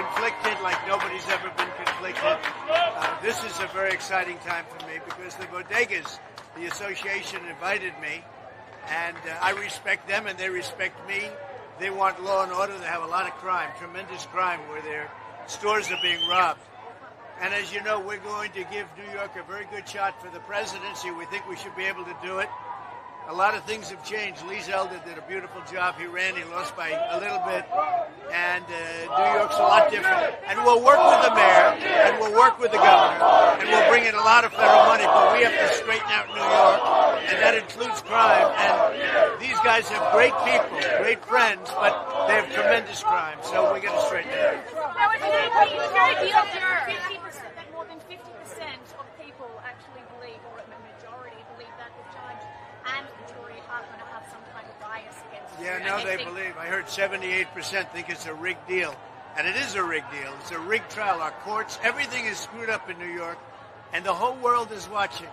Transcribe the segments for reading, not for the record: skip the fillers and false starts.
conflicted like nobody's ever been conflicted. This is a very exciting time for me because the Bodegas, the association, invited me, and I respect them and they respect me. They want law and order. They have a lot of crime, tremendous crime, where their stores are being robbed. And as you know, we're going to give New York a very good shot for the presidency. We think we should be able to do it. A lot of things have changed. Lee Zeldin did a beautiful job. He ran, he lost by a little bit. And New York's a lot different. And we'll work with the mayor, and we'll work with the governor, and we'll bring in a lot of federal money, but we have to straighten out New York, and that includes crime. And these guys have great people, great friends, but they have tremendous crime, so we're going to straighten it out. Now, it's very deal that 50%, that more than 50% of people actually believe, or a majority believe, that the judge and the jury are going to have some kind of bias against you. Yeah, no, they believe. I heard 78% think it's a rigged deal. And it is a rigged deal. It's a rigged trial. Our courts, everything is screwed up in New York, and the whole world is watching.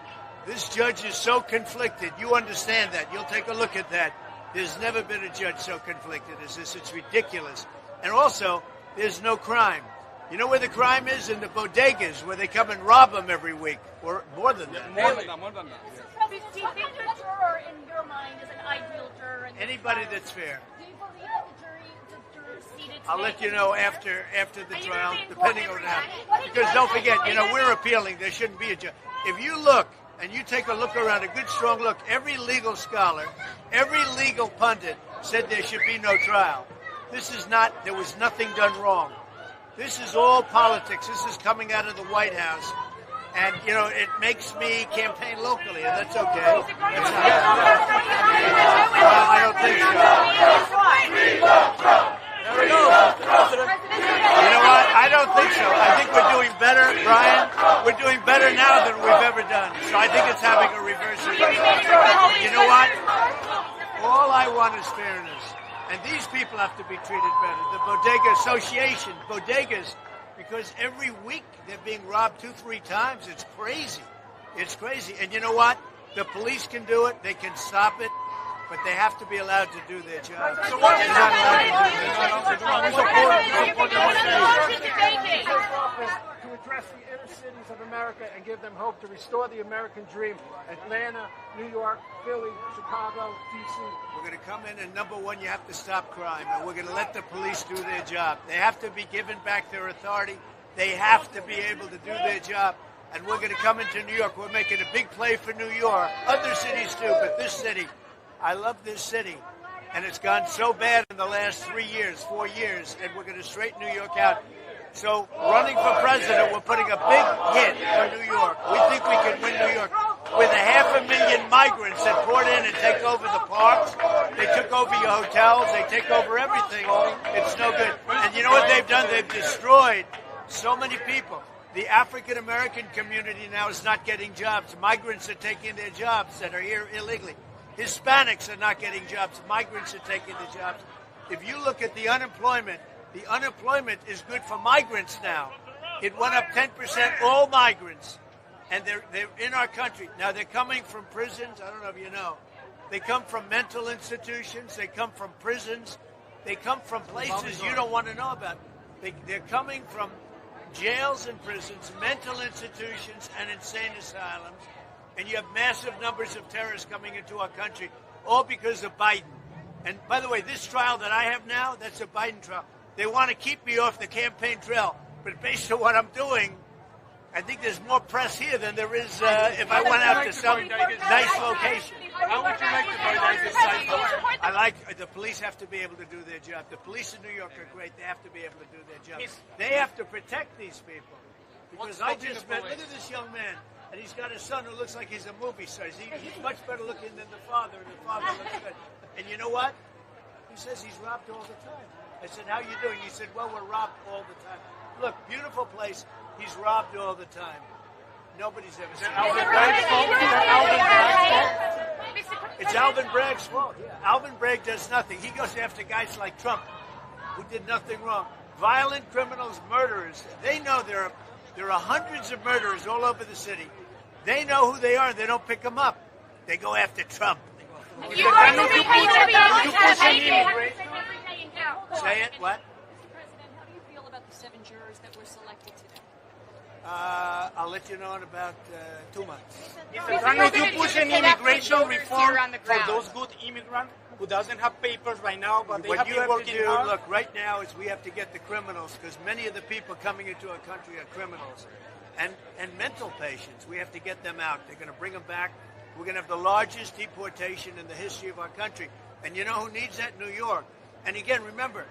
This judge is so conflicted. You understand that. You'll take a look at that. There's never been a judge so conflicted as this. It's ridiculous. And also, there's no crime. You know where the crime is? In the bodegas, where they come and rob them every week. Or more than that. More than that. Do you think the juror, in your mind, is an ideal juror? Anybody that's fair. Do you believe that the jurors seated today? I'll let you know after the trial, depending on what happens. Because don't forget, we're appealing. There shouldn't be a judge. If you look, and you take a look around, a good strong look, every legal scholar, every legal pundit said there should be no trial. There was nothing done wrong. This is all politics. This is coming out of the White House. And, it makes me campaign locally, and that's okay. Well, I don't think so. There we go. You know what? I don't think so. I think we're doing better, Brian. We're doing better now than we've ever done. So I think it's having a reverse effect. You know what? All I want is fairness. And these people have to be treated better. The Bodega Association, bodegas, because every week they're being robbed 2-3 times. It's crazy. It's crazy. And you know what? The police can do it. They can stop it. But they have to be allowed to do their job. So what is to address the inner cities of America and give them hope, to restore the American dream? Atlanta, New York, Philly, Chicago, D.C. We're going to come in, and number one, you have to stop crime, and we're going to let the police do their job. They have to be given back their authority. They have to be able to do their job. And we're going to come into New York. We're making a big play for New York. Other cities too, but this city, I love this city. And it's gone so bad in the last 4 years, and we're going to straighten New York out. So running for president, we're putting a big hit for New York. We think we can win New York. With 500,000 migrants that poured in and take over the parks, they took over your hotels, they take over everything. It's no good. And you know what they've done? They've destroyed so many people. The African-American community now is not getting jobs. Migrants are taking their jobs that are here illegally. Hispanics are not getting jobs. Migrants are taking the jobs. If you look at the unemployment is good for migrants now. It went up 10%, all migrants. And they're in our country. Now, they're coming from prisons. I don't know if you know. They come from mental institutions. They come from prisons. They come from places you don't want to know about. They're coming from jails and prisons, mental institutions, and insane asylums. And you have massive numbers of terrorists coming into our country, all because of Biden. And by the way, this trial that I have now, that's a Biden trial. They want to keep me off the campaign trail. But based on what I'm doing, I think there's more press here than there is if I went out to some nice location. How would you like the Bodegas site? I like the police have to be able to do their job. The police in New York are great. They have to be able to do their job. They have to protect these people. Because I just met, look at this young man, and he's got a son who looks like he's a movie star. He's much better looking than the father, and the father looks good. And you know what? He says he's robbed all the time. I said, how you doing? He said, well, we're robbed all the time. Look, beautiful place. He's robbed all the time. Nobody's ever seen it. Alvin Bragg's fault? It's Alvin Bragg's fault. Yeah. Alvin Bragg does nothing. He goes after guys like Trump, who did nothing wrong. Violent criminals, murderers. They know there are hundreds of murderers all over the city. They know who they are. They don't pick them up. They go after Trump. You are the Say it, what? Mr. President, how do you feel about the 7 jurors that were selected today? I'll let you know in about 2 months. Would you push an immigration reform for those good immigrants who doesn't have papers right now, but they What have you been have to working do, hard? look, right now is we have to get the criminals, because many of the people coming into our country are criminals. And mental patients, we have to get them out. They're going to bring them back. We're going to have the largest deportation in the history of our country. And you know who needs that? New York. And again, remember,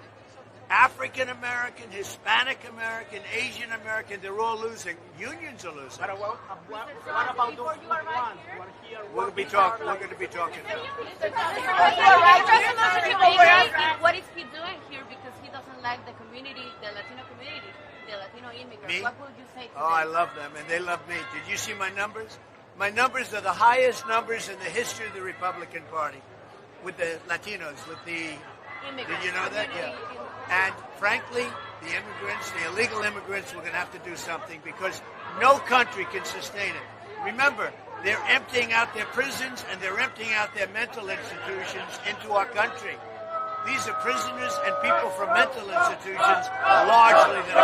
African American, Hispanic American, Asian American, they're all losing. Unions are losing. What about those good ones who are here? We're going to be talking. We're going to be talking. What is he doing here? Because he doesn't like the community, the Latino community, the Latino immigrants. Me? What would you say to Oh, I them? love them, and they love me. Did you see my numbers? My numbers are the highest numbers in the history of the Republican Party with the Latinos, with the... Did you know that? Yeah. And frankly, the immigrants, the illegal immigrants, we're going to have to do something because no country can sustain it. Remember, they're emptying out their prisons and they're emptying out their mental institutions into our country. These are prisoners and people from mental institutions largely that